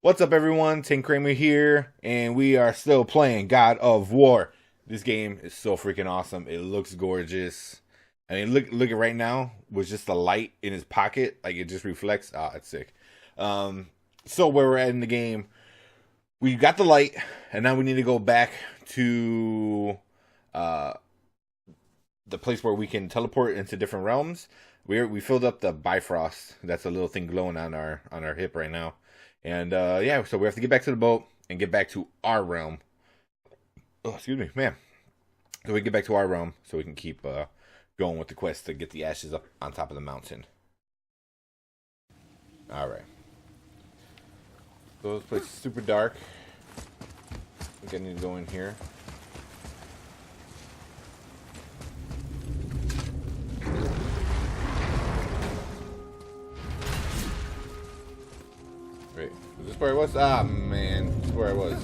What's up, everyone? Tankcramer here, and we are still playing God of War. This game is so freaking awesome. It looks gorgeous. I mean, look at right now with just the light in his pocket, like it just reflects. Ah, it's sick. So where we're at in the game, we got the light, and now we need to go back to the place where we can teleport into different realms. We filled up the Bifrost. That's a little thing glowing on our hip right now. And yeah, so we have to get back to the boat and get back to our realm. Oh, excuse me, man. So we get back to our realm so we can keep going with the quest to get the ashes up on top of the mountain. All right. So this place is super dark. I think I need to go in here. Wait, is this where I was? Ah, man, this is where I was.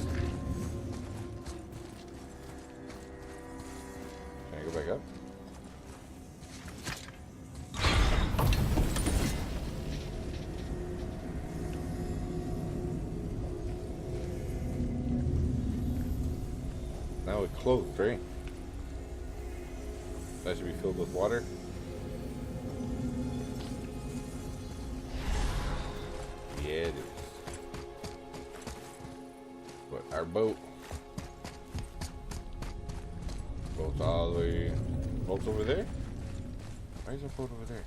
Can I go back up? Now it's closed, right? That should be filled with water. Yeah, it is. But our boat's all the way. Boat's over there? Why is our boat over there?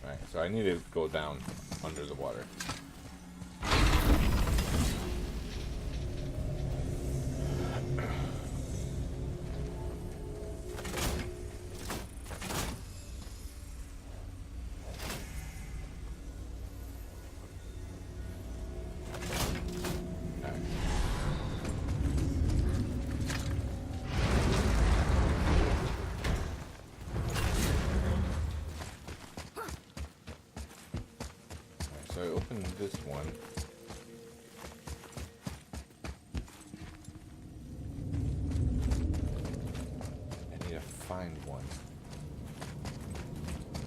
Alright, so I need to go down under the water. So I opened this one. I need to find one.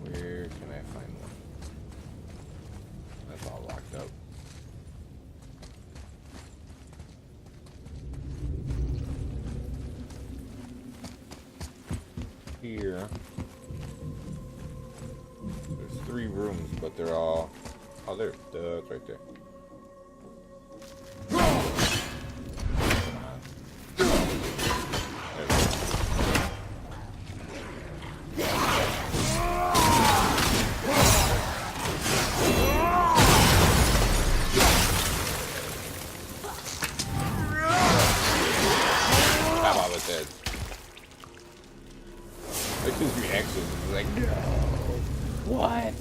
Where can I find one? That's all locked up. Here. There's 3 rooms, but they're all... Oh, there. It's right there. Come on. There we go. How about that? Like his reaction is like, no. What?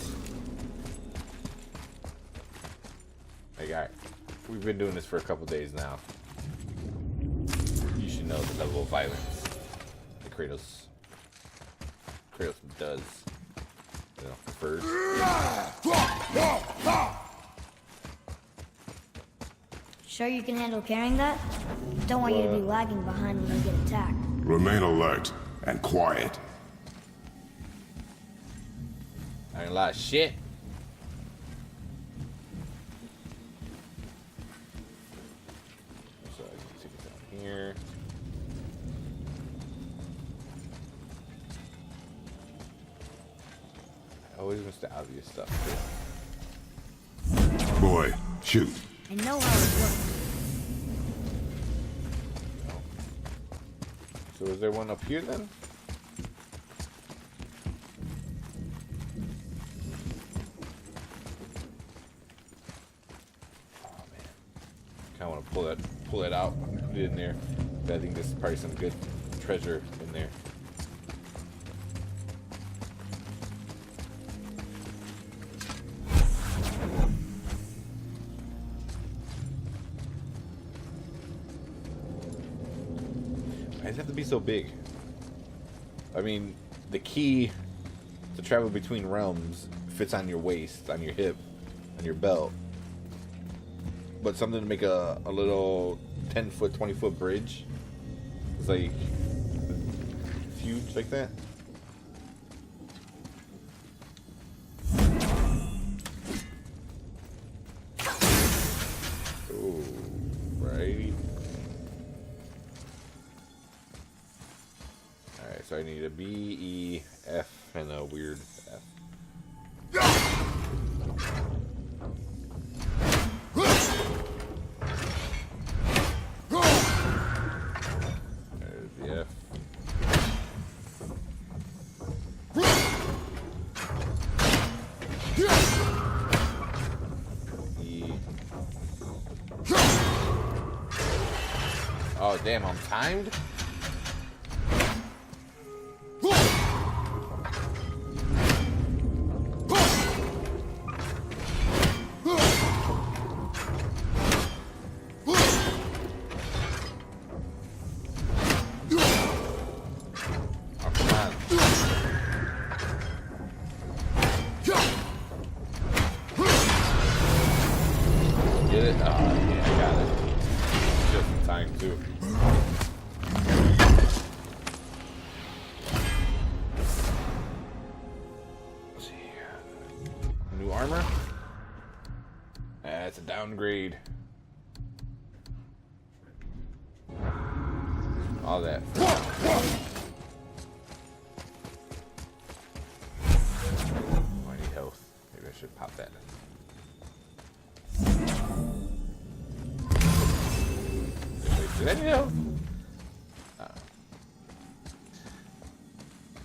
Hey guy, we've been doing this for a couple days now. You should know the level of violence that Kratos does. You know, prefers. Sure you can handle carrying that? Don't want you to be lagging behind when you get attacked. Remain alert and quiet. I ain't a lot of shit. So I can take it down here. I always miss the obvious stuff too. Boy, shoot. I know how it works. So is there one up here then? Oh man, kind of want to pull that out, put it in there. But I think there's probably some good treasure in there. Why does it have to be so big? I mean, the key to travel between realms fits on your waist, on your hip, on your belt. But something to make a little 10-foot, 20-foot bridge is like, it's huge like that. Alrighty. Alright, so I need a B, E, F, and a weird F. There's the F. E. Oh, damn, I'm timed? Get it? Oh, yeah, I got it. Just in time, too. Let's see. New armor? That's a downgrade. All that. Oh, I need health. Maybe I should pop that in. Did I need health?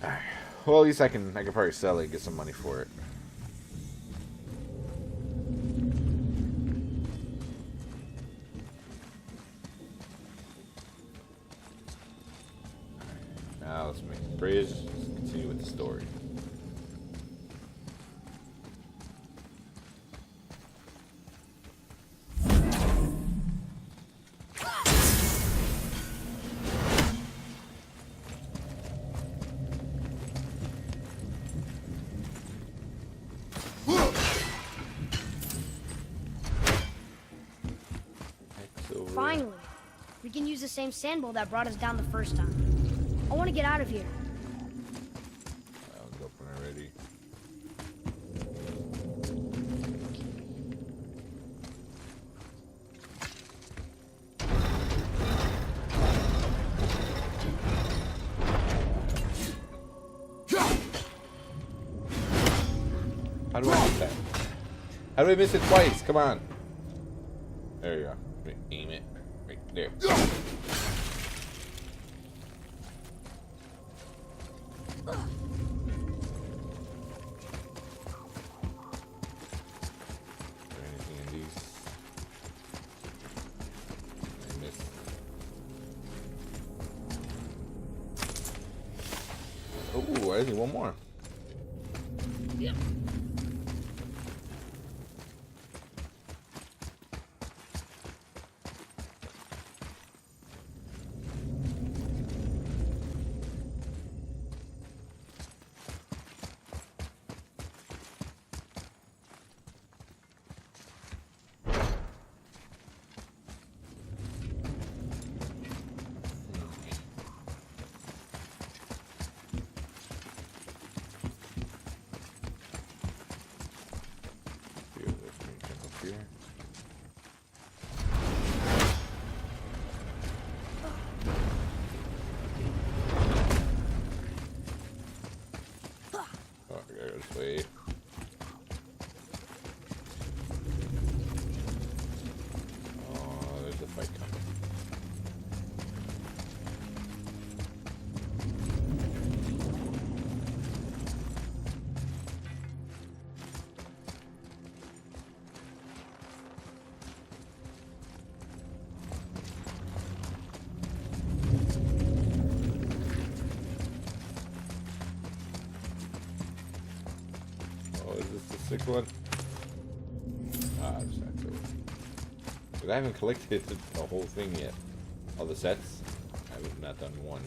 Alright. Well, at least I can probably sell it and get some money for it. Now let's make the bridge. Let's continue with the story. Finally, we can use the same sandbowl that brought us down the first time. I want to get out of here. I'll go when I'm ready. How do I miss that? How do I miss it twice? Come on. There you go. Aim it right there. Anything in these? I missed. Oh, I need one more. Yeah. This way. Oh, there's a fight coming. Sick one. Ah, just have to. But I haven't collected the whole thing yet. All the sets. I have not done one.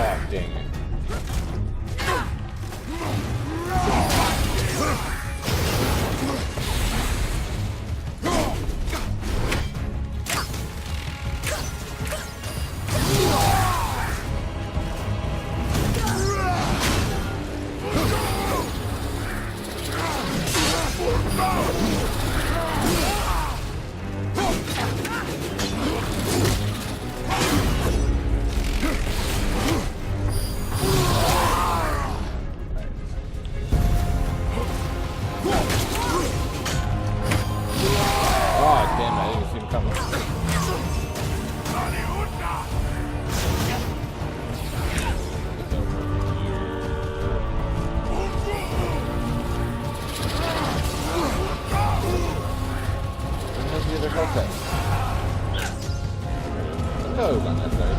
Ah, dang it. Oh, damn, I didn't see him coming. Where's the other health at? No, it was on that side.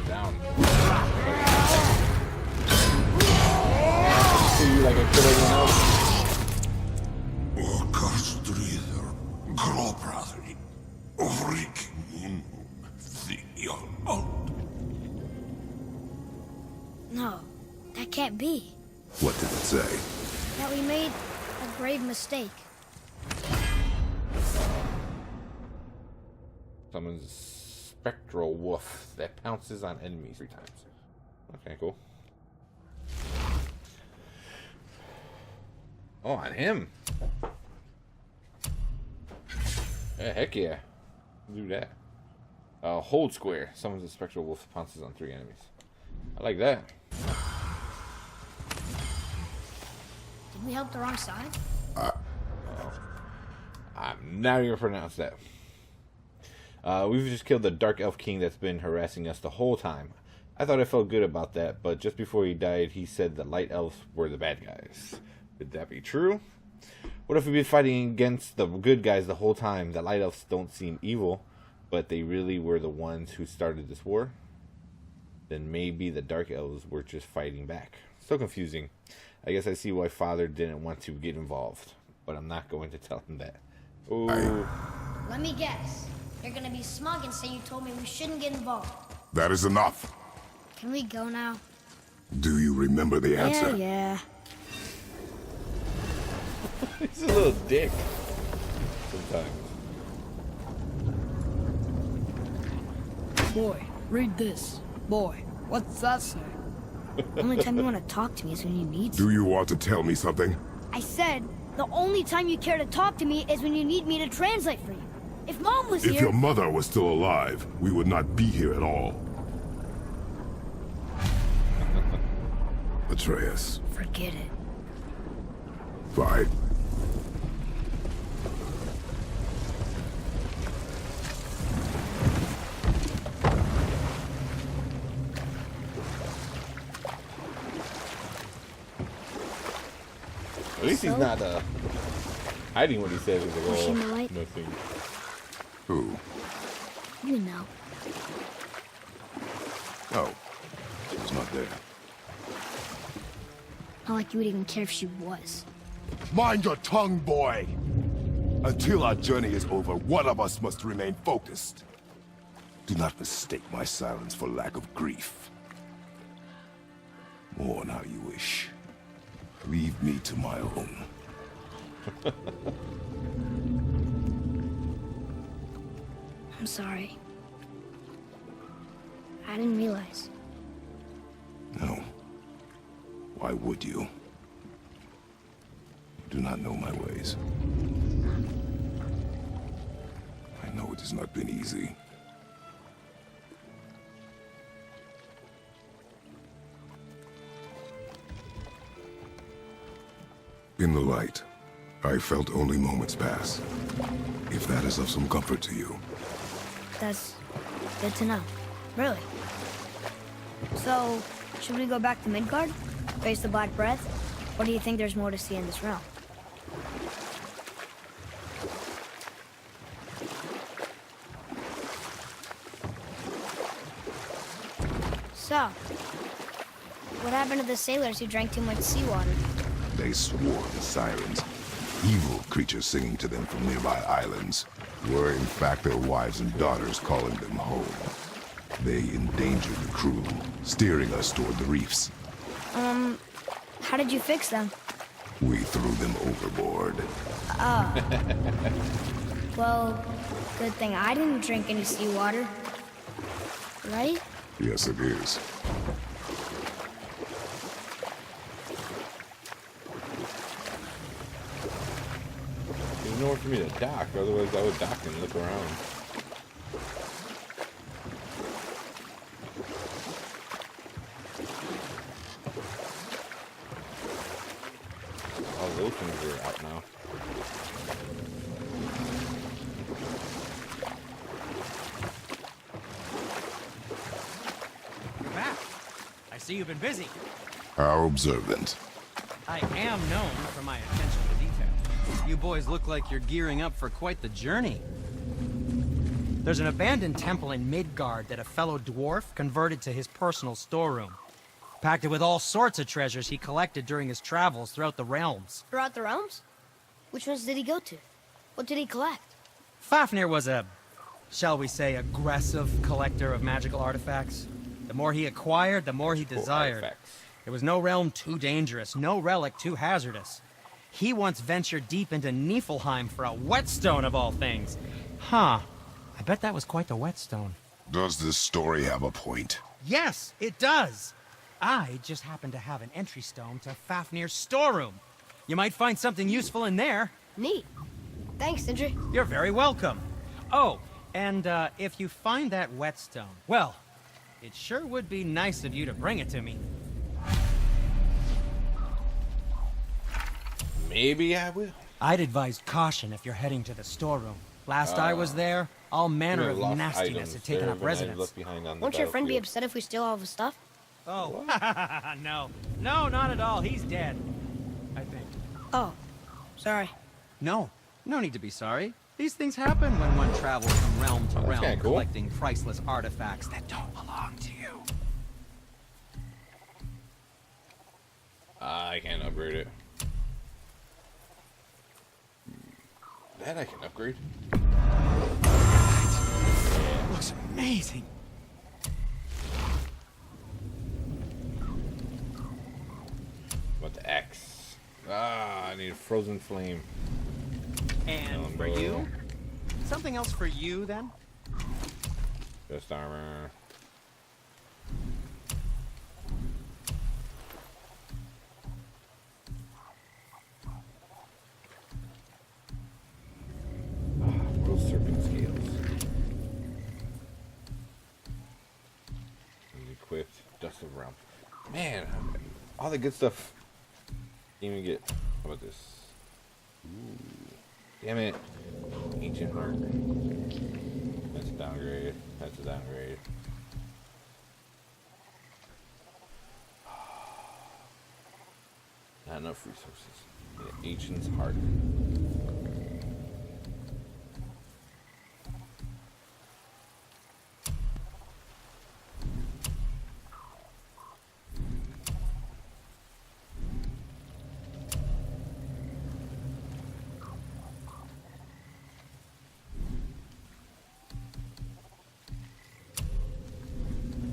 Down. See you like a kill everyone else. Orkestrider, gråbröder, Riking, No, that can't be. What did it say? That we made a grave mistake. Summons spectral wolf that pounces on enemies 3 times. Okay, cool. Oh, on him. Yeah, heck yeah. Do that. Hold square. Summons a spectral wolf, pounces on 3 enemies. I like that. Did we help the wrong side? I'm not even gonna pronounce that. We've just killed the Dark Elf King that's been harassing us the whole time. I thought I felt good about that, but just before he died, he said the Light Elves were the bad guys. Could that be true? What if we've been fighting against the good guys the whole time? The Light Elves don't seem evil, but they really were the ones who started this war? Then maybe the Dark Elves were just fighting back. So confusing. I guess I see why Father didn't want to get involved, but I'm not going to tell him that. Ooh. Let me guess. You're gonna be smug and say you told me we shouldn't get involved. That is enough. Can we go now? Do you remember the answer? Yeah. He's a little dick. Sometimes. Boy, read this. Boy, what's that say? Only time you want to talk to me is when you need to. Do you want to tell me something? I said, the only time you care to talk to me is when you need me to translate for you. If Mom was If here... your mother was still alive, we would not be here at all. Atreus. Forget it. Fine. At least he's not hiding what he says. He's like, Pushing the oh, light. nothing. Who? You know. Oh. She was not there. Not like you would even care if she was. Mind your tongue, boy! Until our journey is over, one of us must remain focused. Do not mistake my silence for lack of grief. Mourn how you wish. Leave me to my own. I'm sorry. I didn't realize. No. Why would you? You do not know my ways. I know it has not been easy. In the light, I felt only moments pass. If that is of some comfort to you. That's good to know. Really. So, should we go back to Midgard? Face the Black Breath? Or do you think there's more to see in this realm? So, what happened to the sailors who drank too much seawater? They swore the sirens, evil creatures singing to them from nearby islands, were in fact their wives and daughters calling them home. They endangered the crew, steering us toward the reefs. How did you fix them? We threw them overboard. Well, good thing I didn't drink any seawater. Right? Yes, it is. There's nowhere for me to dock, otherwise I would dock and look around. All those things are out now. You're back. I see you've been busy. How observant. I am known for my attention to detail. You boys look like you're gearing up for quite the journey. There's an abandoned temple in Midgard that a fellow dwarf converted to his personal storeroom. Packed it with all sorts of treasures he collected during his travels throughout the realms. Throughout the realms? Which ones did he go to? What did he collect? Fafnir was a, shall we say, aggressive collector of magical artifacts. The more he acquired, the more he desired. Artifacts. There was no realm too dangerous, no relic too hazardous. He once ventured deep into Niflheim for a whetstone of all things. Huh. I bet that was quite the whetstone. Does this story have a point? Yes, it does. I just happen to have an entry stone to Fafnir's storeroom. You might find something useful in there. Neat. Thanks, Sindri. You're very welcome. Oh, and if you find that whetstone, well, it sure would be nice of you to bring it to me. Maybe I will. I'd advise caution if you're heading to the storeroom. Last I was there, all manner of Lost nastiness items had taken there up when I residence. left behind on the Won't your friend be battlefield. upset if we steal all of his stuff? Oh, no. No, not at all. He's dead. I think. Oh, sorry. No need to be sorry. These things happen when one travels from realm to realm, kinda cool. collecting priceless artifacts that don't belong to you. I can't upgrade it. That I can upgrade. Looks amazing. What the X? I need a frozen flame. And for you? Something else for you, then? Just armor. World serpent scales. Equipped dust of realm. Man, all the good stuff. Didn't even get. How about this? Ooh. Damn it. Ancient heart. That's a downgrade. That's a downgrade. Not enough resources. Yeah, Ancient's heart.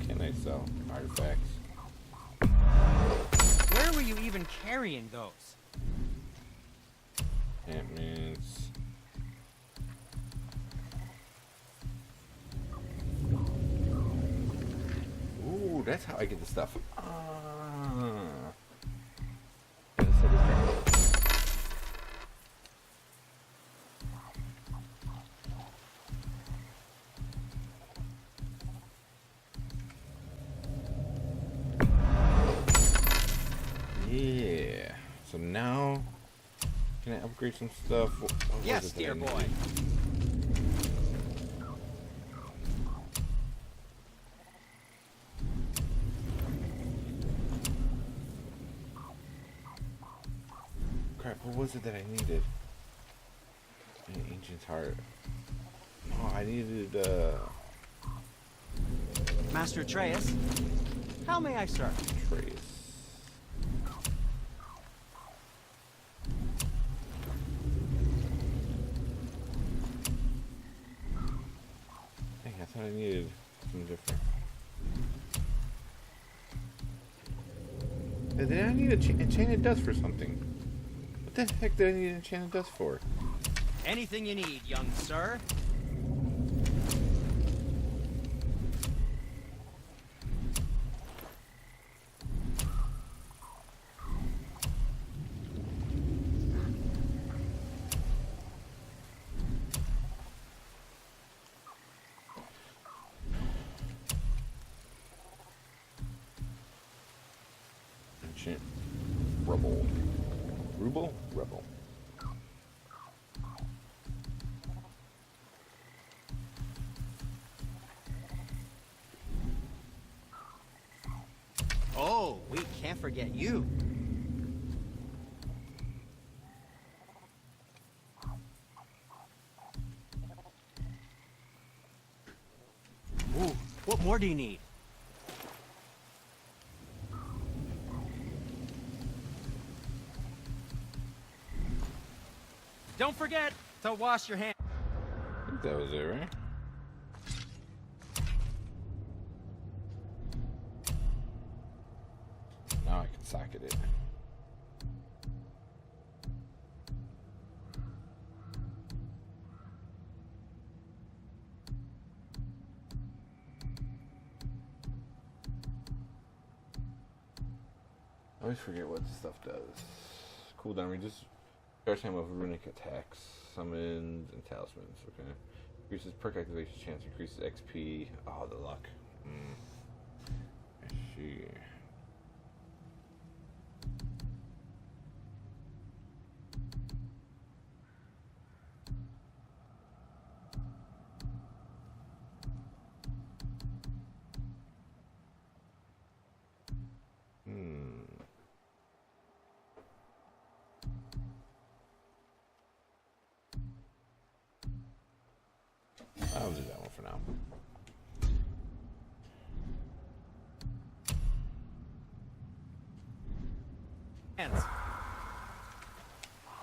Can I sell artifacts? Where were you even carrying those? Enchantments. Ooh, that's how I get the stuff. Yeah, that's how they travel. Yeah. So now Can I upgrade some stuff? What Yes, was it that I dear boy. needed? Crap, what was it that I needed? An ancient heart. No, I needed, Master Atreus, how may I serve? trace. Dang, I thought I needed something different. Did I need enchanted dust for something? What the heck did I need enchanted dust for? Anything you need, young sir. Ancient rubble. Ruble? Rebel. Oh, we can't forget you. Ooh, what more do you need? Don't forget to wash your hands. I think that was it, right? Now I can socket it. I always forget what this stuff does. Cooldown reduces charge time of runic attacks, summons, and talismans. Okay. Increases perk activation chance, increases XP. Oh, the luck. I see. I'll do that one for now. Hands.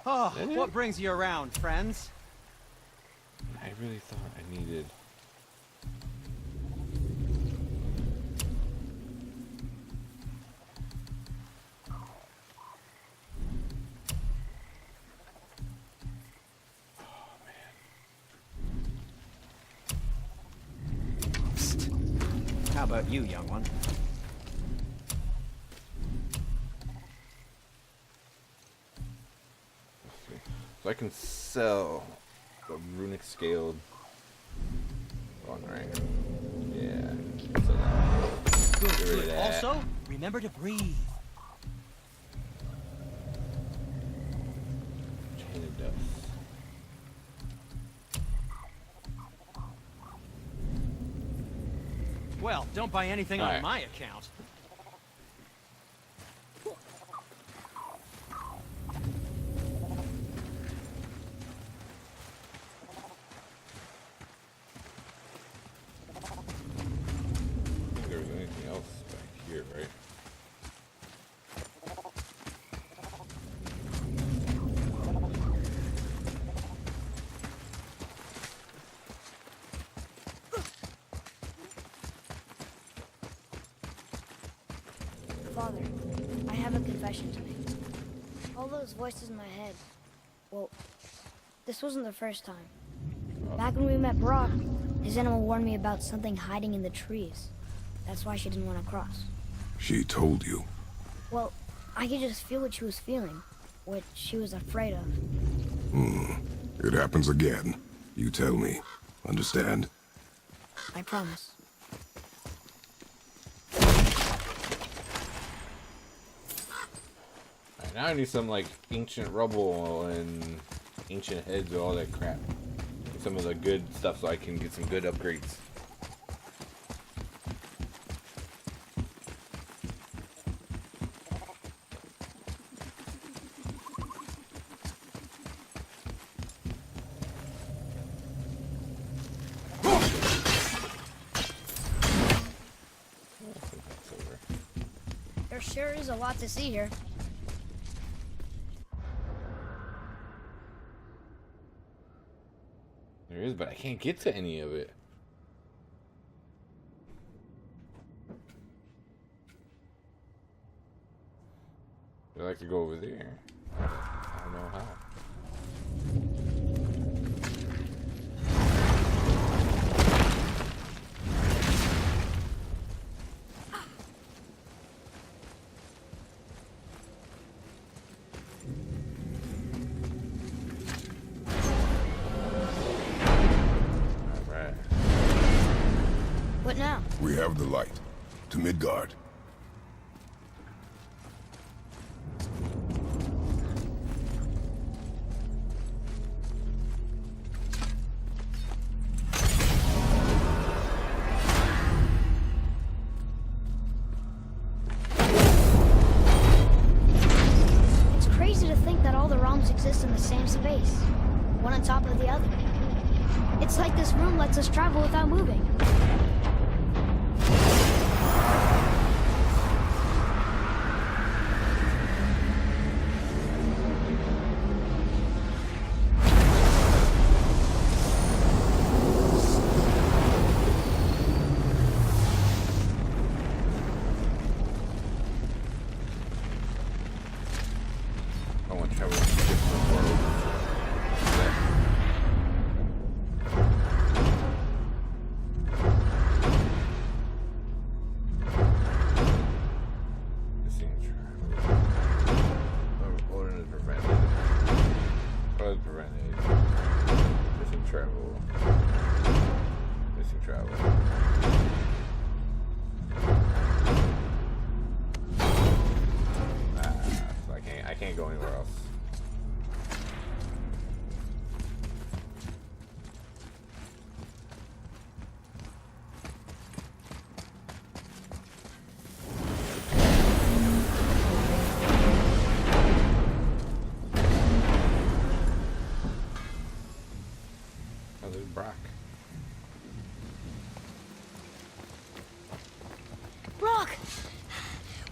Oh, what brings you around, friends? I really thought I needed. How about you, young one? So I can sell a runic scaled on rank. Yeah. So Good, get rid of good. that. Also, remember to breathe. Enchanted dust. Well, don't buy anything All on right. my account. I think there was anything else back here, right? Father, I have a confession to make. All those voices in my head, well, this wasn't the first time. Back when we met Brock, his animal warned me about something hiding in the trees. That's why she didn't want to cross. She told you. Well, I could just feel what she was feeling, what she was afraid of. It happens again. You tell me. Understand? I promise. Alright, Now I need some like ancient rubble and ancient heads and all that crap. Some of the good stuff so I can get some good upgrades. There sure is a lot to see here. There is, but I can't get to any of it. I'd like to go over there. I don't know how. What now? We have the light. To Midgard. It's crazy to think that all the realms exist in the same space, one on top of the other. It's like this room lets us travel without moving. I want to travel to different worlds. Missing travel. Order is prevented. Order is prevented. Missing travel. Missing travel. So I can't go anywhere else. Oh, there's Brock. Brock!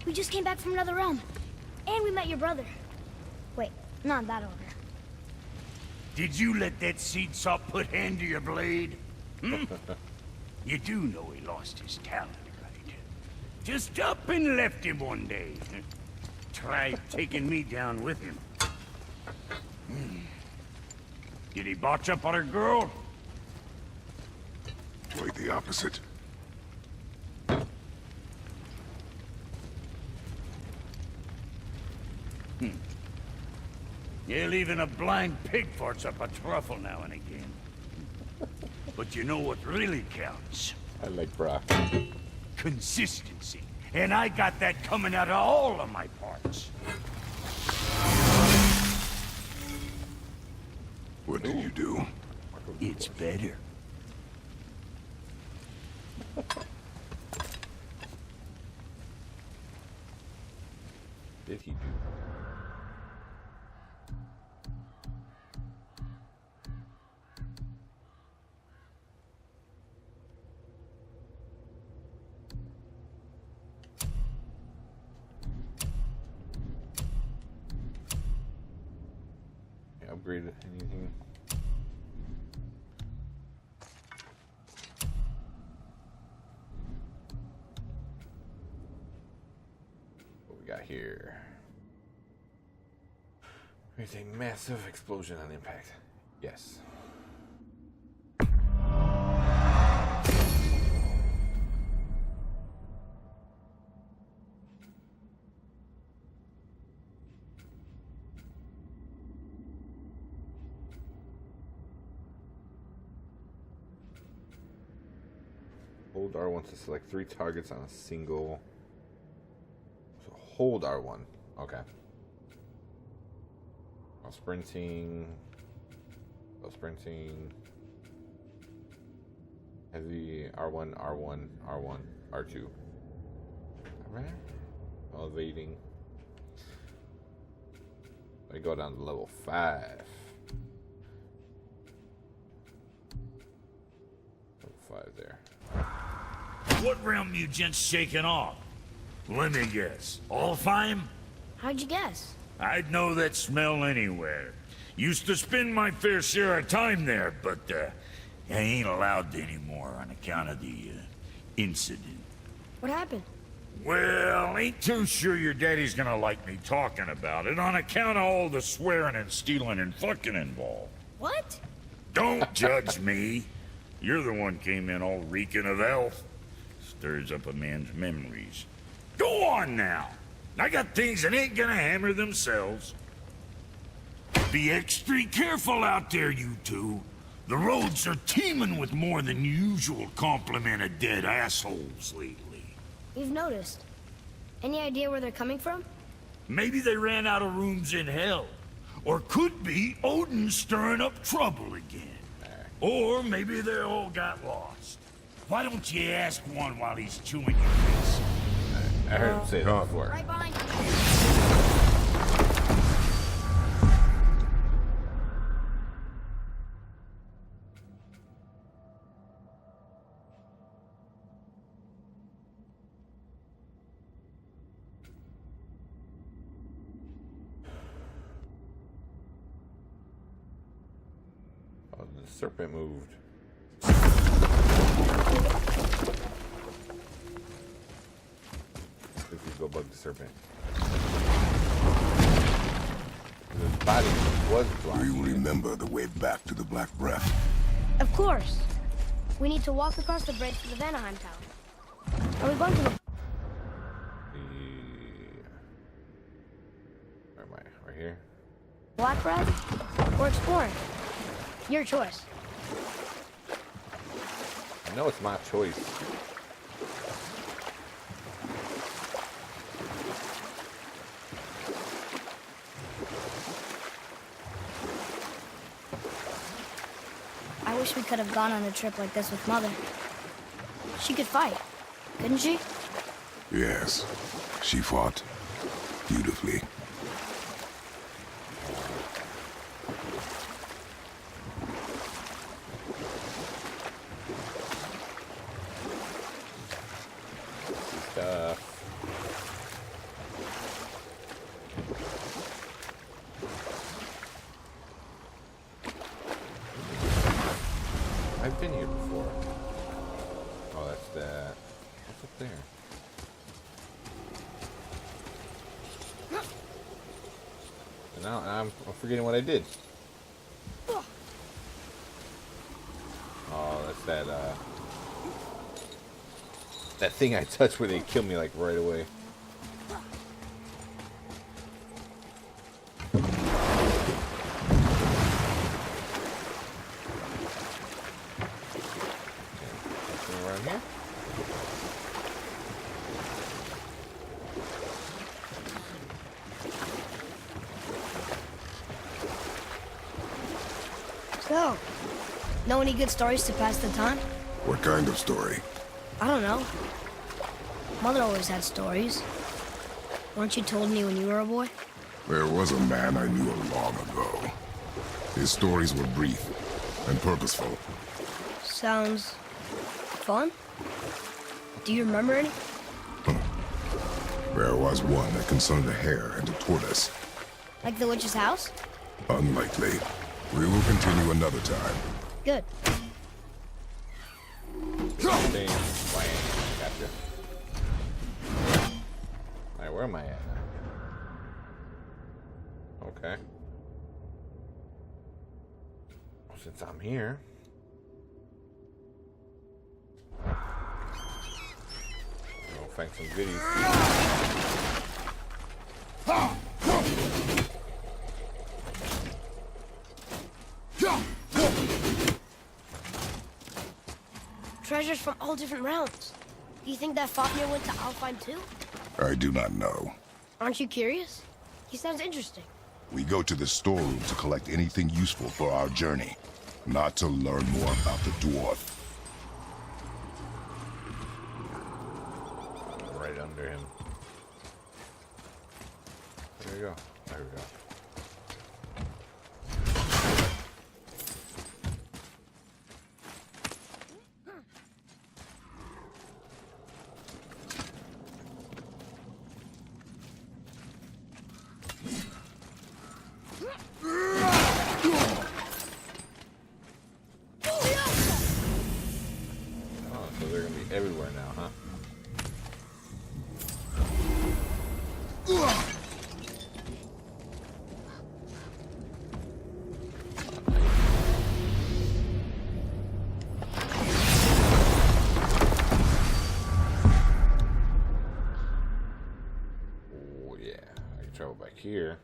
We just came back from another realm. And we met your brother. Wait, not in that order. Did you let that seed sop put hand to your blade? Hmm? You do know he lost his talent, right? Just up and left him one day. Tried taking me down with him. Hmm. Did he botch up on a girl? Quite the opposite. Yeah, even a blind pig farts up a truffle now and again. But you know what really counts? I like Brock. Consistency. And I got that coming out of all of my parts. What did you do? It's better. Did he do? Upgraded anything? What we got here? There's a massive explosion on impact. Yes. Hold R1 to select 3 targets on a single. So hold R1. Okay. Oh, sprinting. Oh, sprinting. Heavy R1, R1, R1, R2. Alright. Elevating. I go down to level 5. Level 5 there. What realm you gents shaking off? Let me guess. Alfheim? How'd you guess? I'd know that smell anywhere. Used to spend my fair share of time there, but I ain't allowed to anymore on account of the incident. What happened? Well, ain't too sure your daddy's gonna like me talking about it on account of all the swearing and stealing and fucking involved. What? Don't judge me. You're the one came in all reeking of elf. Stirs up a man's memories. Go on now. I got things that ain't gonna hammer themselves. Be extra careful out there, you two. The roads are teeming with more than usual complement of dead assholes lately. We've noticed. Any idea where they're coming from? Maybe they ran out of rooms in hell. Or could be Odin stirring up trouble again. Or maybe they all got lost. Why don't you ask one while he's chewing your face? I heard him say that before. Right behind you. Oh, the serpent moved. Let's go bug the serpent. His body was Do blind. you remember the way back to the Black Breath? Of course. We need to walk across the bridge to the Vanaheim Tower. Are we going to the... Where am I? Right here? Black Breath? Or exploring? Your choice. I know it's my choice. I wish we could have gone on a trip like this with Mother. She could fight, couldn't she? Yes. She fought beautifully. Stuff. I've been here before. Oh, that's that. What's up there? And now I'm forgetting what I did. Oh, that's that thing I touched where they killed me like right away. Nothing around here? So, know any good stories to pass the time? What kind of story? I don't know. Mother always had stories. Weren't you told me when you were a boy? There was a man I knew long ago. His stories were brief and purposeful. Sounds fun. Do you remember any? There was one that concerned a hare and a tortoise. Like the witch's house? Unlikely. We will continue another time. Good. Bang, bang. Gotcha. Alright, where am I at? Okay. Well, since I'm here. I'll find some goodies. Treasures from all different realms. Do you think that Fafnir went to Alfheim too? I do not know. Aren't you curious? He sounds interesting. We go to the storeroom to collect anything useful for our journey, not to learn more about the dwarf. Right under him. There we go. There we go. Oh, so they're gonna be everywhere now, huh? Oh yeah, I can travel back here.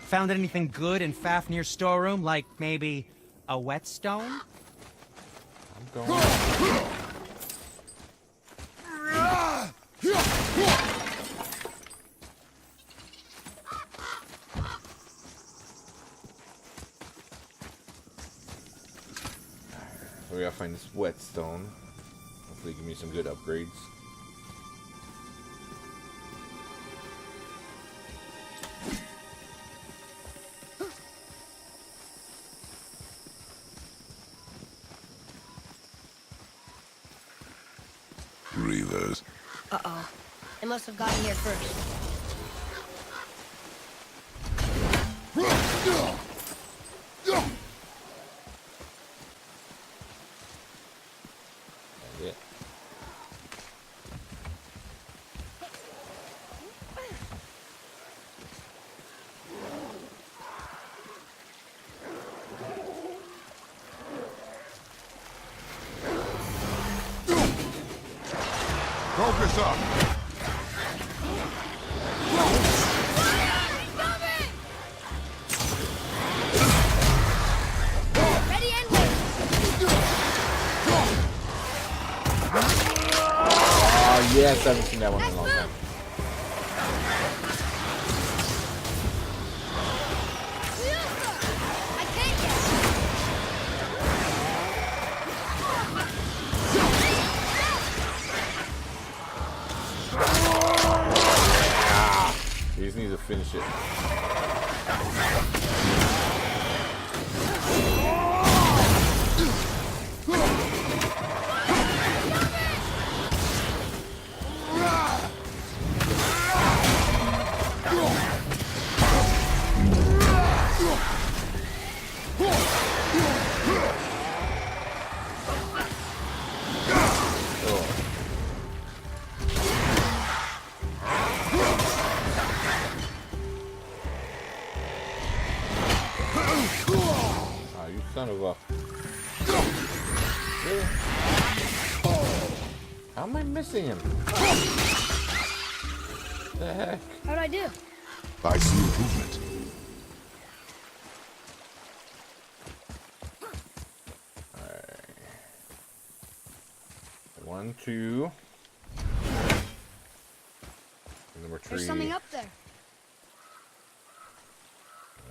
Found anything good in Fafnir's storeroom? Like maybe a whetstone? I'm going. So we gotta find this whetstone. Hopefully give me some good upgrades. Reavers. Uh-oh. They must have gotten here first. Yeah. Focus up! Ready and wait. Oh yes, I haven't seen that one in a long time. I can't get. You just need to finish it. Ah, you son of a... Really? How am I missing him? The heck? How'd I do? I see improvement. One, two. And number three. There's something up there.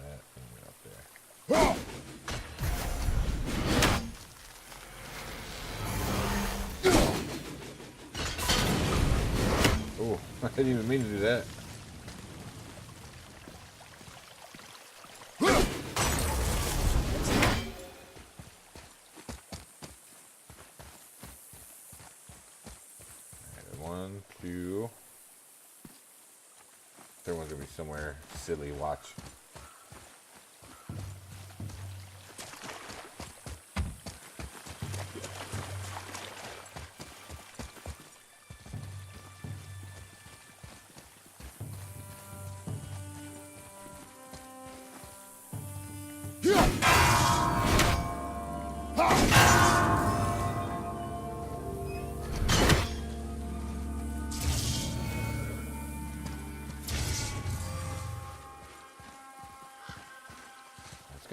That thing up there. Oh, I didn't even mean to do that. Alright, one, two. Third one's gonna be somewhere silly. Watch.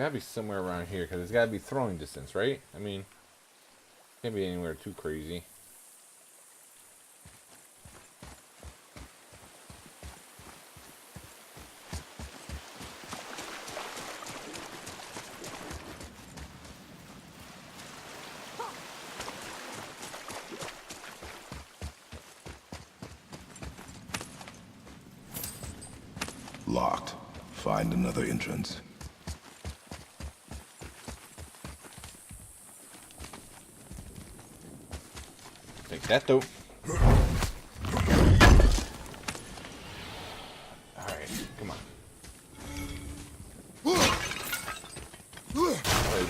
gotta be somewhere around here, because it's gotta be throwing distance, right? I mean, can't be anywhere too crazy. Locked. Find another entrance. Take that, though. Alright, come on. Oh,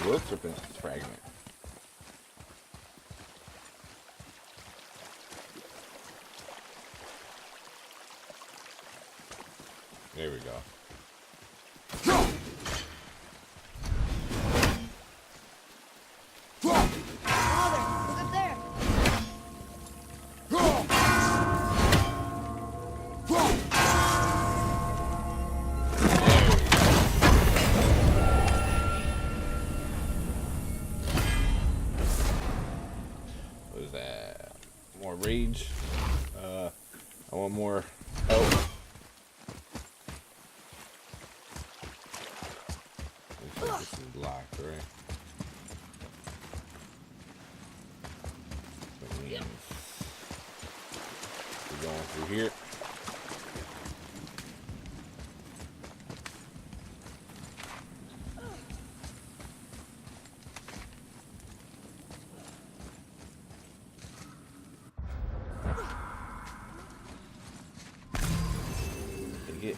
will serpent fragment. There we go. Father, look up there. What is that? More rage. I want more health. Looks like this is locked, right? That means we're going through here. Take it.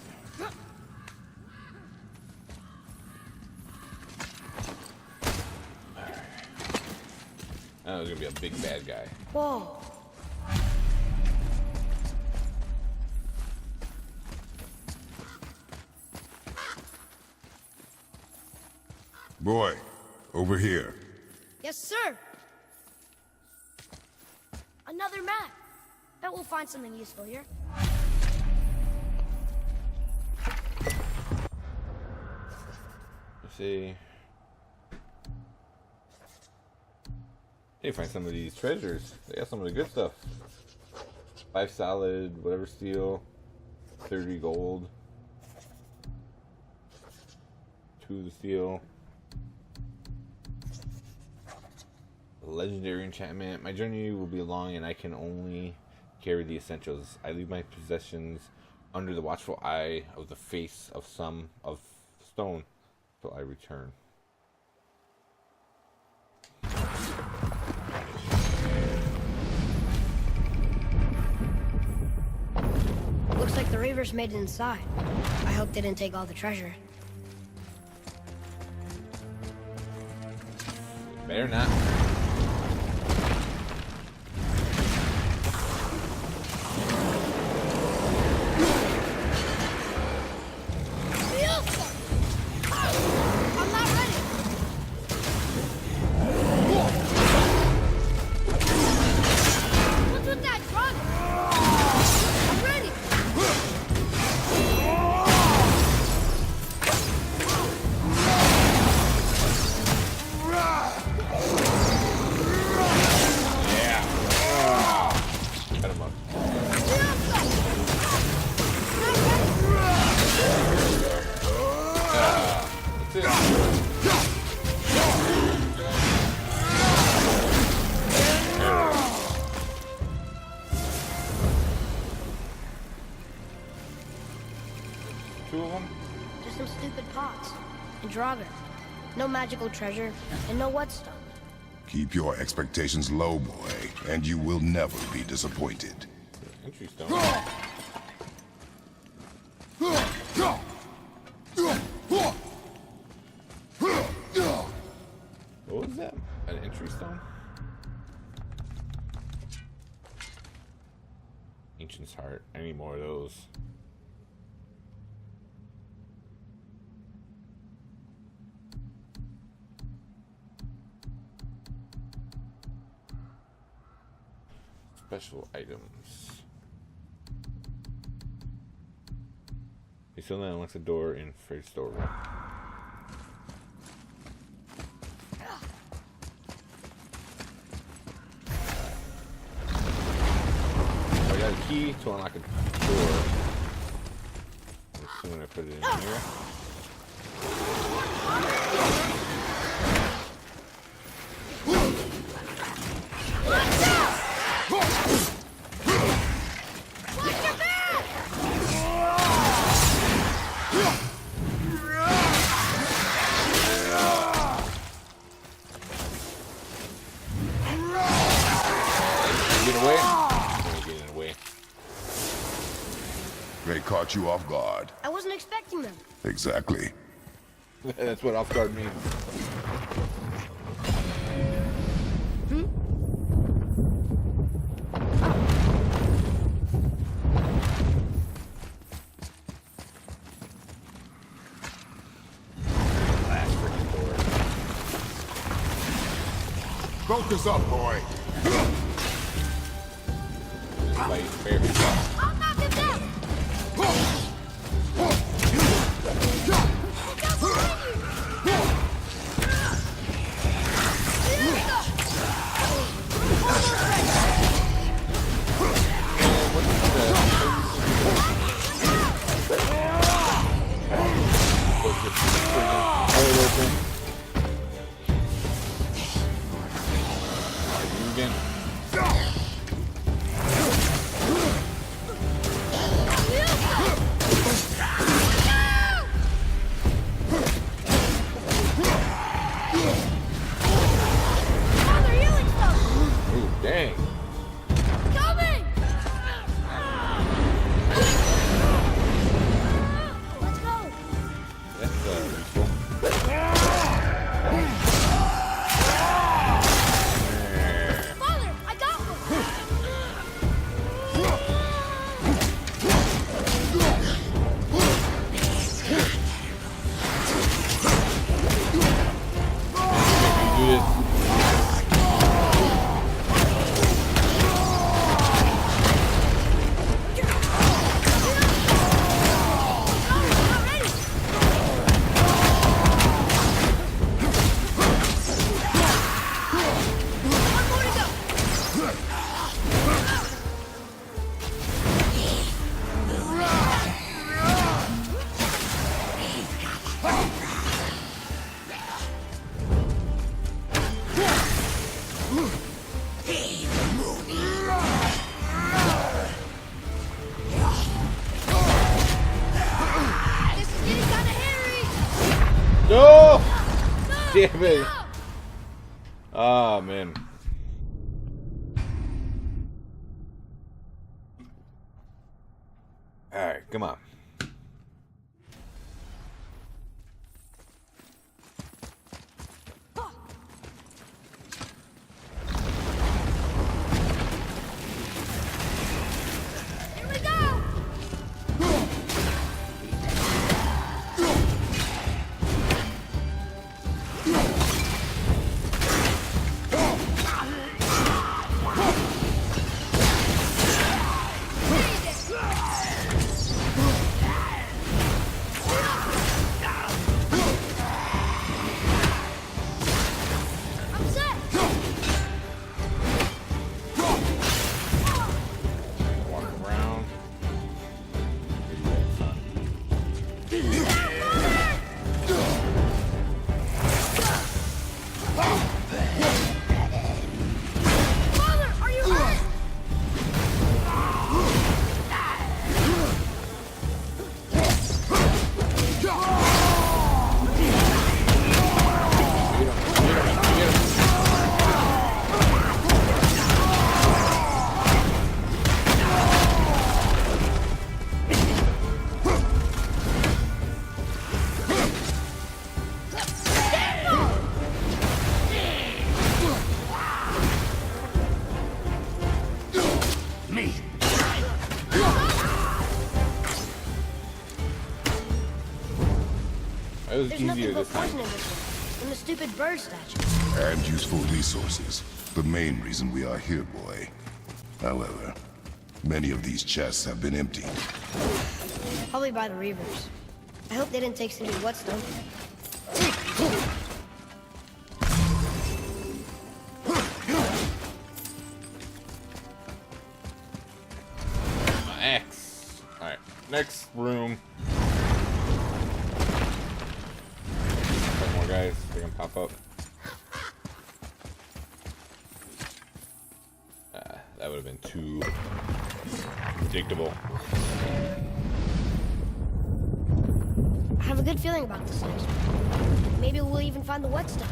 That was gonna be a big bad guy. Whoa. Boy, over here. Yes, sir. Another map. Bet we'll find something useful here. Let's see. Hey, find some of these treasures. They got some of the good stuff. 5 solid, whatever steel, 30 gold, 2 of the steel. Legendary enchantment. My journey will be long and I can only carry the essentials. I leave my possessions under the watchful eye of the face of some of stone till I return. Looks like the Reavers made it inside. I hope they didn't take all the treasure. Better not. I'm not ready. What's with that drug? I'm ready. Cut him up. That's it. Two of them? Just some stupid pots. And Draugr. No magical treasure, and no whetstone. Keep your expectations low, boy, and you will never be disappointed. Entry stone. What was that? An entry stone? Ancient's Heart. I need more of those. Special items. You still unlocks the door in freight storeroom. key to unlock a door. I'm assuming I put it in here. Get away. Get away. They caught you off guard. I wasn't expecting them. Exactly. That's what off guard means. Last freaking door. Focus up, boy. Fight fair. I'll knock him down! Again. Father, healing stuff! Ooh, dang. Coming! Let's go! That's useful. Father, I got one! Do this. This is getting kinda hairy! No! Damn it. Oh, man. Alright, come on. Here we go! I'm set! Walk around. Father, are you hurt? Me. It was There's easier nothing but this time. poison in this one. And the stupid bird statue. And useful resources. The main reason we are here, boy. However, many of these chests have been emptied. Probably by the Reavers. I hope they didn't take some of your whetstone. Next room. Couple more guys. They're gonna pop up. That would have been too predictable. I have a good feeling about this next one. Maybe we'll even find the whetstone.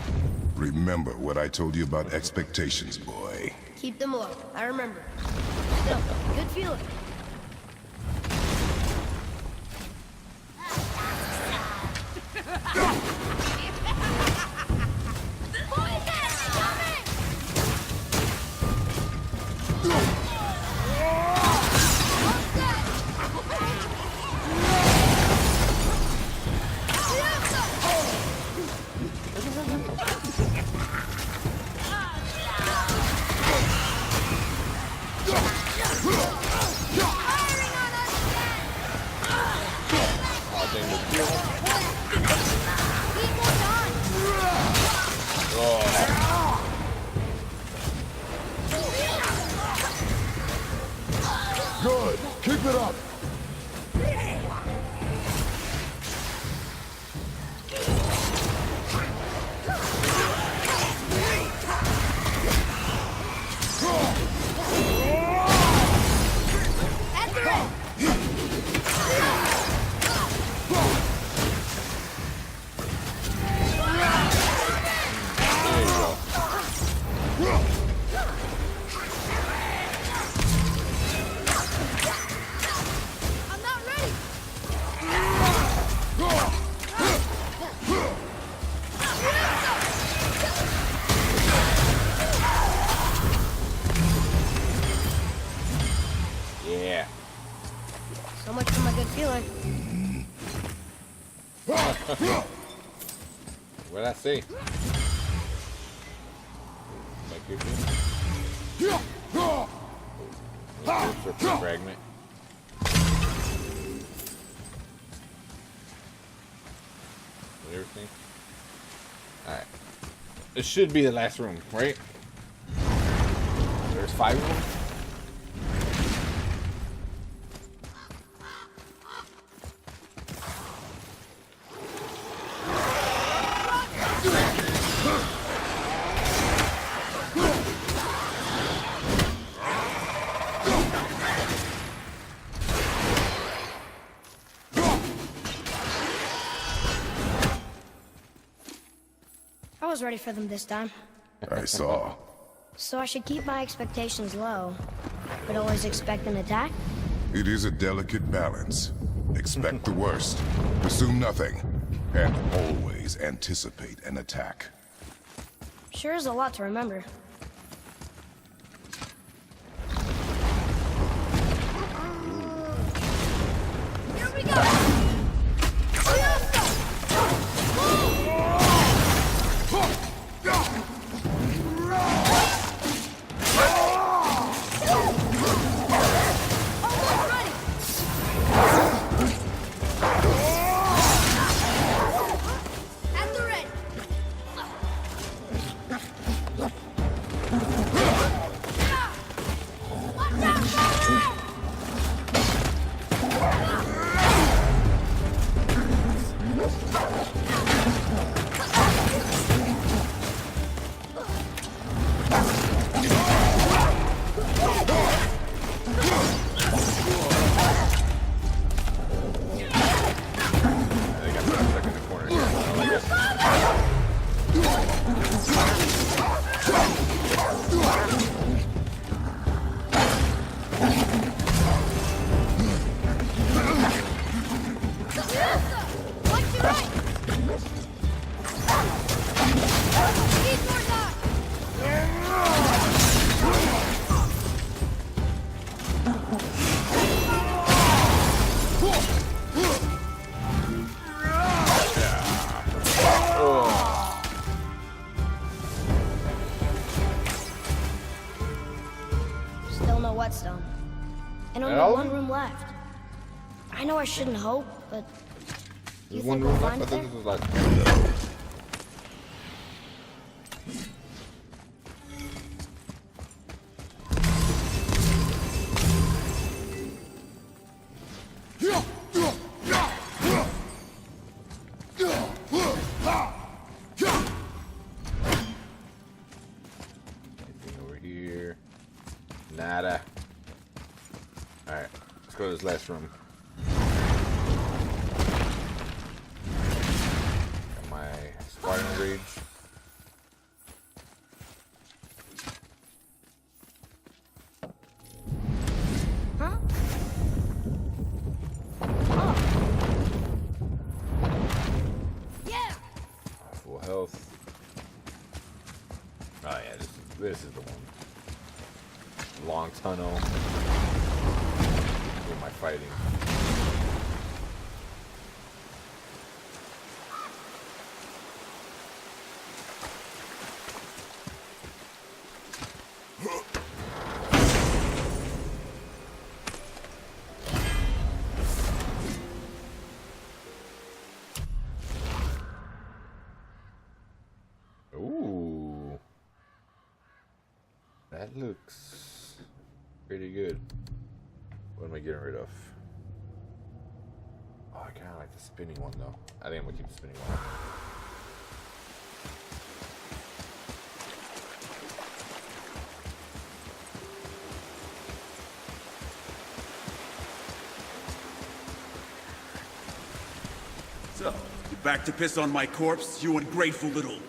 Remember what I told you about expectations, boy. Keep them low. I remember. Still, good feeling. Good. Keep it up. I'm not ready. Yeah. So much for my good feeling. What'd I say? Like good feeling? Surface fragment. Everything. Alright. This should be the last room, right? There's 5 rooms? I was ready for them this time. I saw. So I should keep my expectations low, but always expect an attack? It is a delicate balance. Expect the worst, assume nothing, and always anticipate an attack. Sure is a lot to remember. Here we go! At the ready! They got stuck in the corner here. I like it. Watch your right! Need more time! Still no whetstone. And only Well? one room left. I know I shouldn't hope, but do you There's one think we'll room find left. I it thought there? this was like. Yeah. Nada. Alright, let's go to this last room. Got my Spartan Rage. Huh? Oh. Yeah. Full health. Oh yeah, this is the one. Long tunnel. Who am I fighting? Ooh. That looks pretty good. What am I getting rid of? Oh, I kind of like the spinning one though. I think I'm gonna keep the spinning one. So, you back to piss on my corpse, you ungrateful little...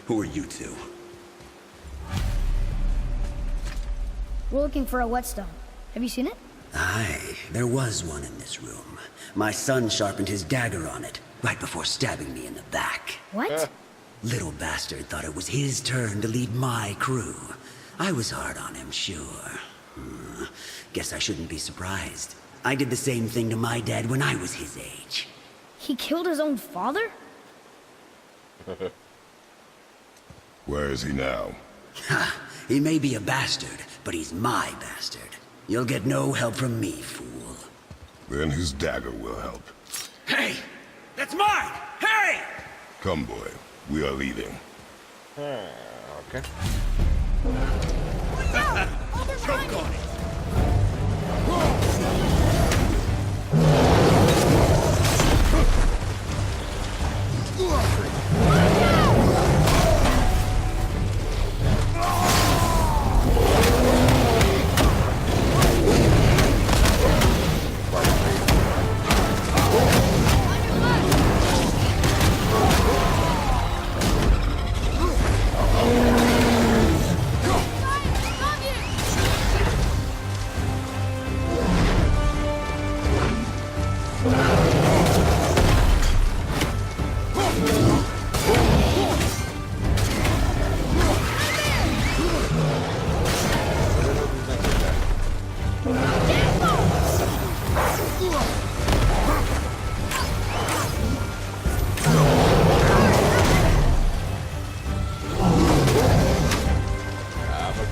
who are you two? We're looking for a whetstone. Have you seen it? Aye, there was one in this room. My son sharpened his dagger on it, right before stabbing me in the back. What? Little bastard thought it was his turn to lead my crew. I was hard on him, sure. Guess I shouldn't be surprised. I did the same thing to my dad when I was his age. He killed his own father? Where is he now? Ha! He may be a bastard, but he's my bastard. You'll get no help from me, fool. Then his dagger will help. Hey! That's mine! Hey! Come, boy. We are leaving. Okay. Choke on it!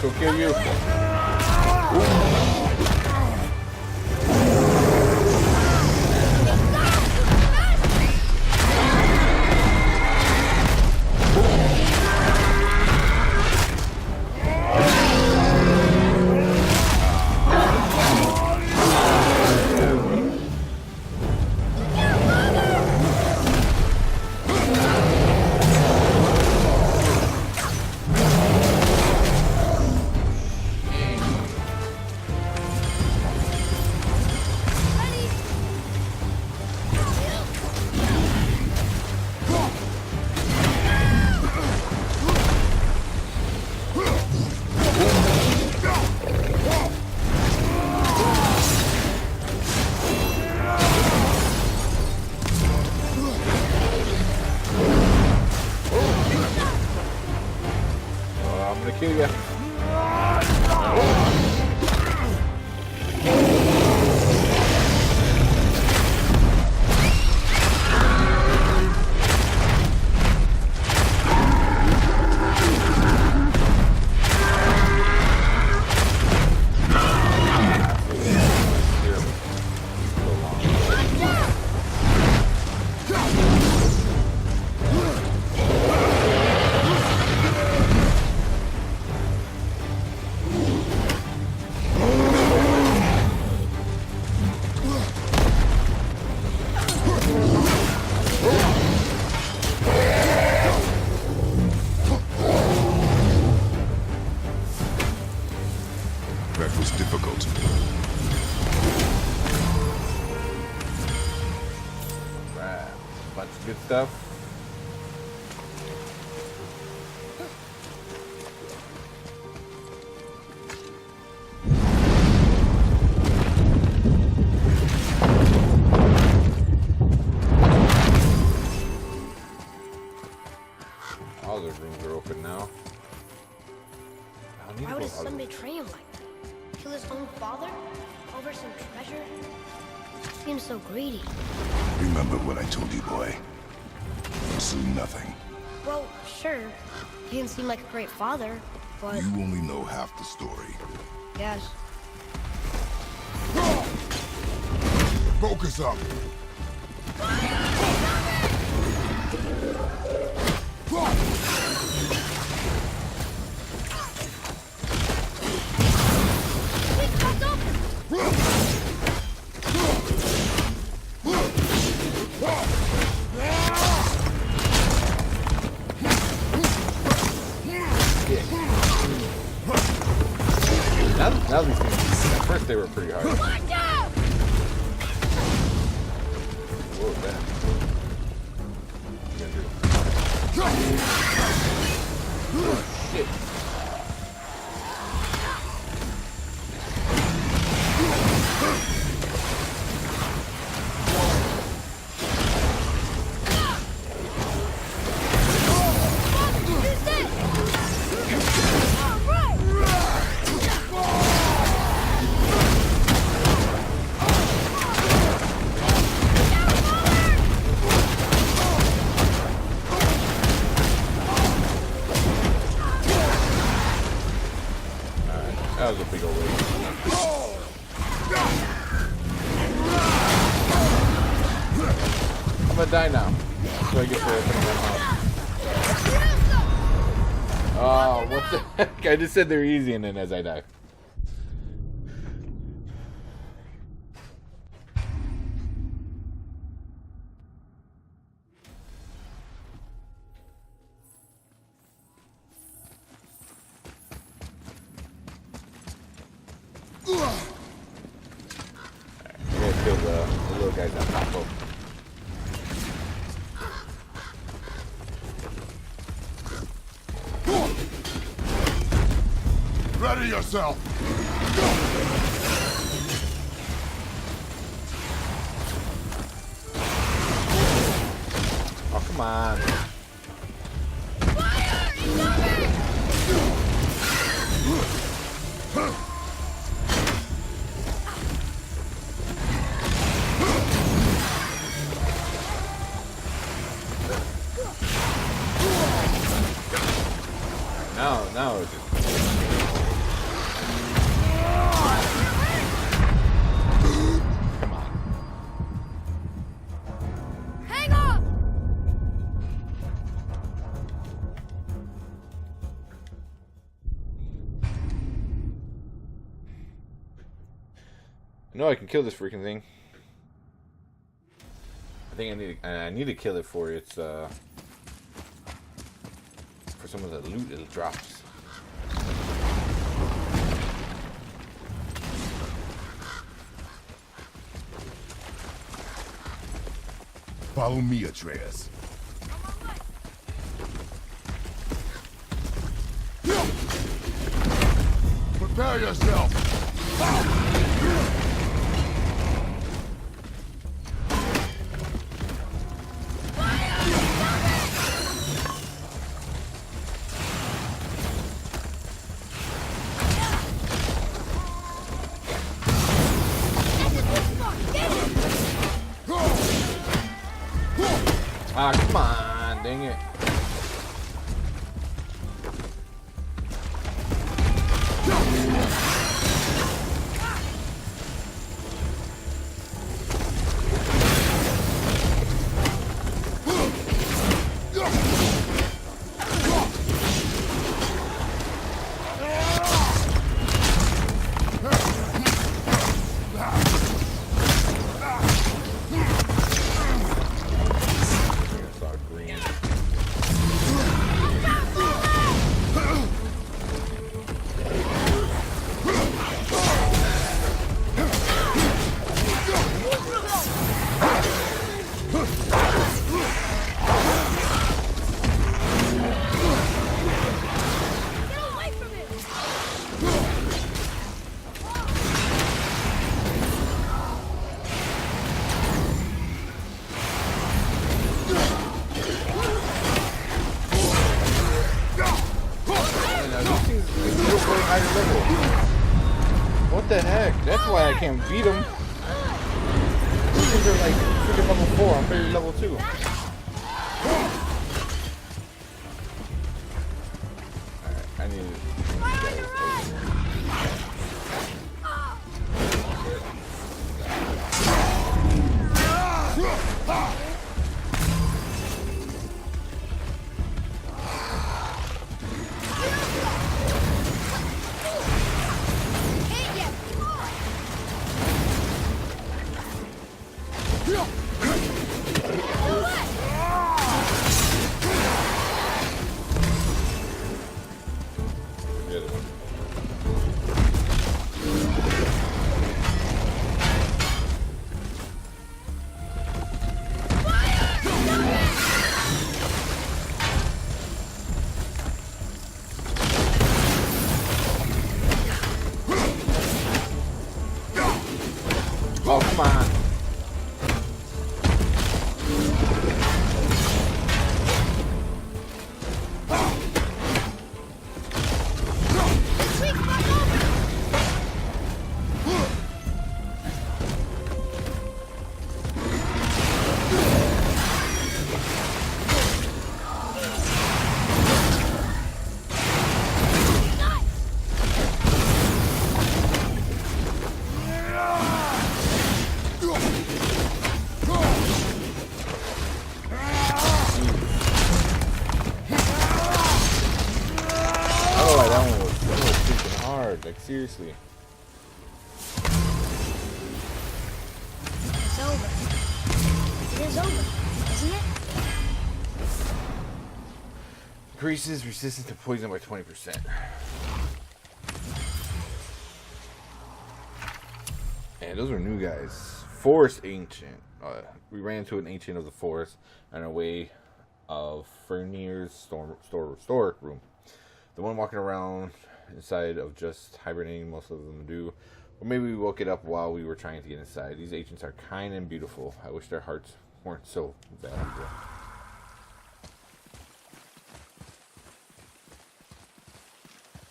Go kill you. I'm gonna kill you. life was difficult. Right. Bunch of good stuff. All the rooms are open now. I don't need Why to would go his all son the- betray him like that? Kill his own father? Over some treasure? He seems so greedy. Remember what I told you, boy. Pursue nothing. Well, sure. He didn't seem like a great father, but You only know half the story. yes. Focus up! Now these things, at first they were pretty hard. Watch out! What was that? What you gonna do? Oh shit. That was a big old wave. I'm gonna die now. So I get to open my mouth. Oh, what the heck? I just said they're easy and then as I die. I'm gonna kill the little guys that pop up. Ready yourself! Oh, come on. Now it's just... Come on. Hang on! I know I can kill this freaking thing. I think I need to kill it for its for some of the loot it drops. Follow me, Atreus. Prepare yourself! Ah, come on, dang it. I saw green. Higher level. What the heck? That's why I can't beat them. These are like freaking level 4. I'm barely level 2. Alright, I need to. Oh, come on. Like, seriously. It's over. It is over, isn't it? Increases resistance to poison by 20%. And those are new guys. Forest Ancient. We ran into an Ancient of the Forest on our way of Fernier's store room. The one walking around inside of just hibernating, most of them do. Or maybe we woke it up while we were trying to get inside. These ancients are kind and beautiful. I wish their hearts weren't so valuable.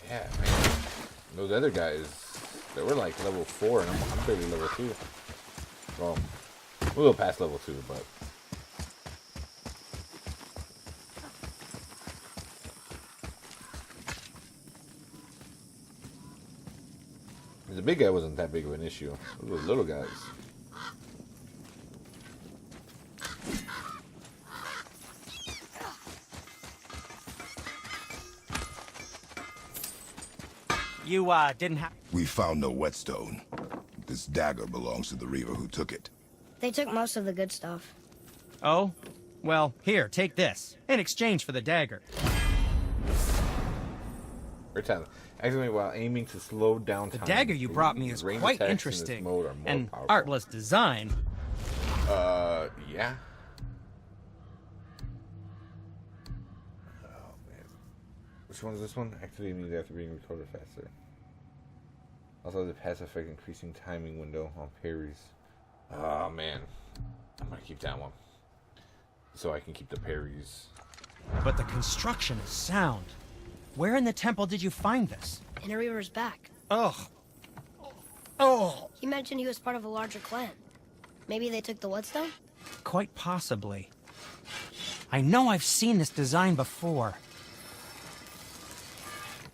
Yeah, man. Those other guys, they were like level 4 and I'm barely level 2. Well, a little past level 2, but... The big guy wasn't that big of an issue. It was little guys. You, didn't have... We found no whetstone. This dagger belongs to the Reaver who took it. They took most of the good stuff. Oh? Well, here, take this. In exchange for the dagger. Accidentally while aiming to slow down time. The dagger you brought me is quite interesting. And artless design. Yeah. Oh, man. Which one is this one? Activating these after being recorded faster. Also, the passive effect increasing timing window on parries. Oh, man. I'm gonna keep that one. So I can keep the parries. But the construction is sound. Where in the temple did you find this? In a Reaver's back. Ugh. Oh. He mentioned he was part of a larger clan. Maybe they took the whetstone? Quite possibly. I know I've seen this design before.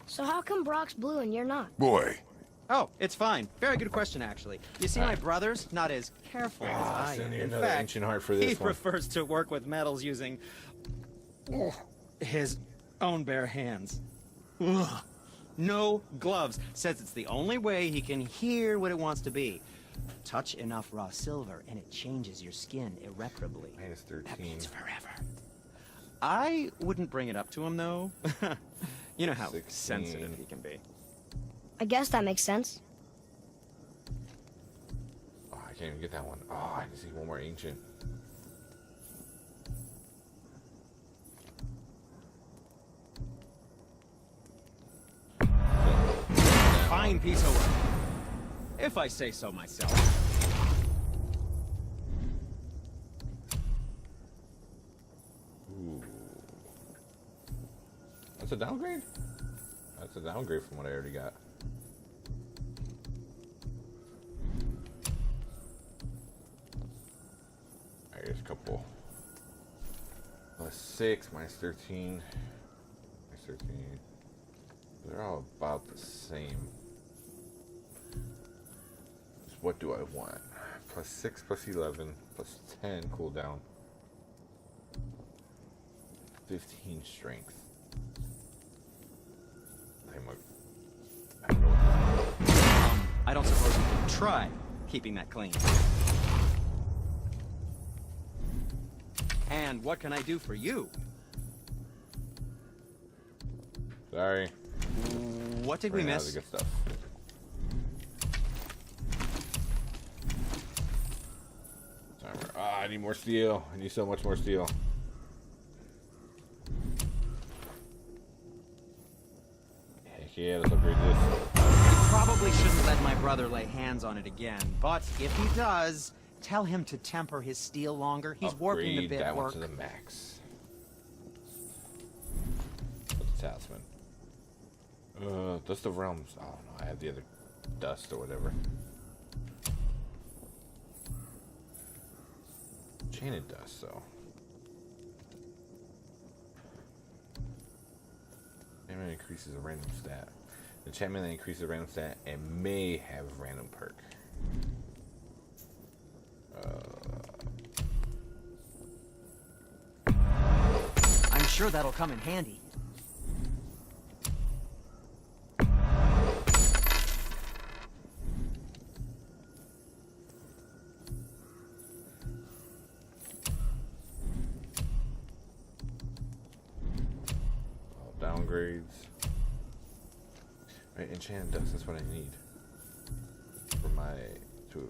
So how come Brock's blue and you're not? Boy. Oh, it's fine. Very good question, actually. You see, my brother's not as careful as I am. In fact, ancient heart for this he one. prefers to work with metals using his own bare hands. Ugh. No gloves. Says it's the only way he can hear what it wants to be. Touch enough raw silver and it changes your skin irreparably. Minus 13. That means forever. I wouldn't bring it up to him, though. You know how 16. sensitive he can be. I guess that makes sense. Oh, I can't even get that one. Oh, I can see one more ancient. fine piece of work. If I say so myself. Ooh. That's a downgrade? That's a downgrade from what I already got. Alright, here's a couple. +6, -13. -13. They're all about the same. So what do I want? +6, +11, +10 cooldown. 15 strength. I don't suppose you can try keeping that clean. And what can I do for you? Sorry. What did we Ran out of miss? the good stuff. Timer. Ah, I need more steel. I need so much more steel. Heck yeah, let's upgrade this. You probably shouldn't let my brother lay hands on it again, but if he does, tell him to temper his steel longer. He's working the Upgrade bit that one work. to the max. What's the talisman? Dust of Realms. Oh no, I have the other dust or whatever. Enchanted dust, though. Enchantment increases a random stat. Enchantment that increases a random stat and may have a random perk. I'm sure that'll come in handy. Downgrades. Right, enchanted dust, that's what I need. For my two.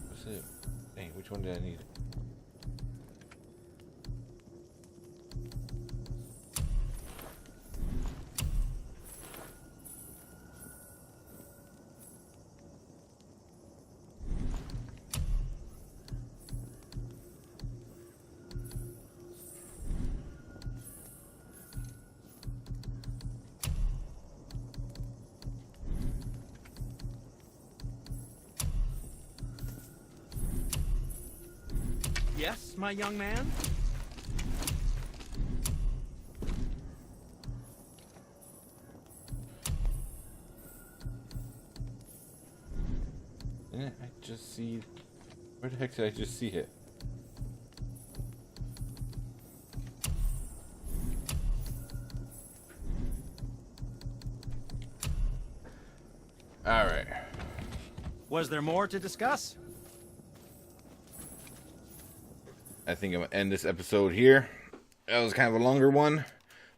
What's it? Dang, which one did I need? Yes, my young man? Yeah, I just see. Where the heck did I just see it? Alright. Was there more to discuss? I think I'm gonna end this episode here. That was kind of a longer one,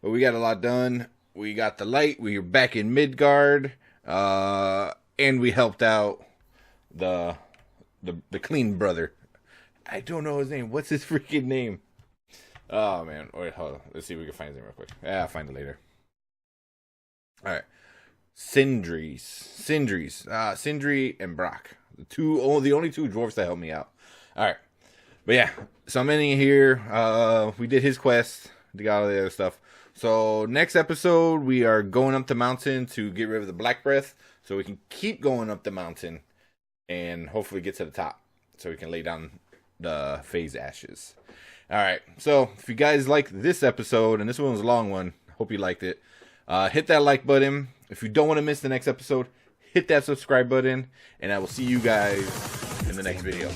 but we got a lot done. We got the light. We were back in Midgard, and we helped out the clean brother. I don't know his name. What's his freaking name? Oh man! Wait, hold on. Let's see if we can find his name real quick. Yeah, I'll find it later. All right, Sindri and Brock, the only two dwarves that helped me out. All right. But yeah, so I'm ending it here. We did his quest. We got all the other stuff. So next episode, we are going up the mountain to get rid of the Black Breath. So we can keep going up the mountain and hopefully get to the top. So we can lay down the phase ashes. Alright, so if you guys liked this episode, and this one was a long one, hope you liked it. Hit that like button. If you don't want to miss the next episode, hit that subscribe button. And I will see you guys in the next video.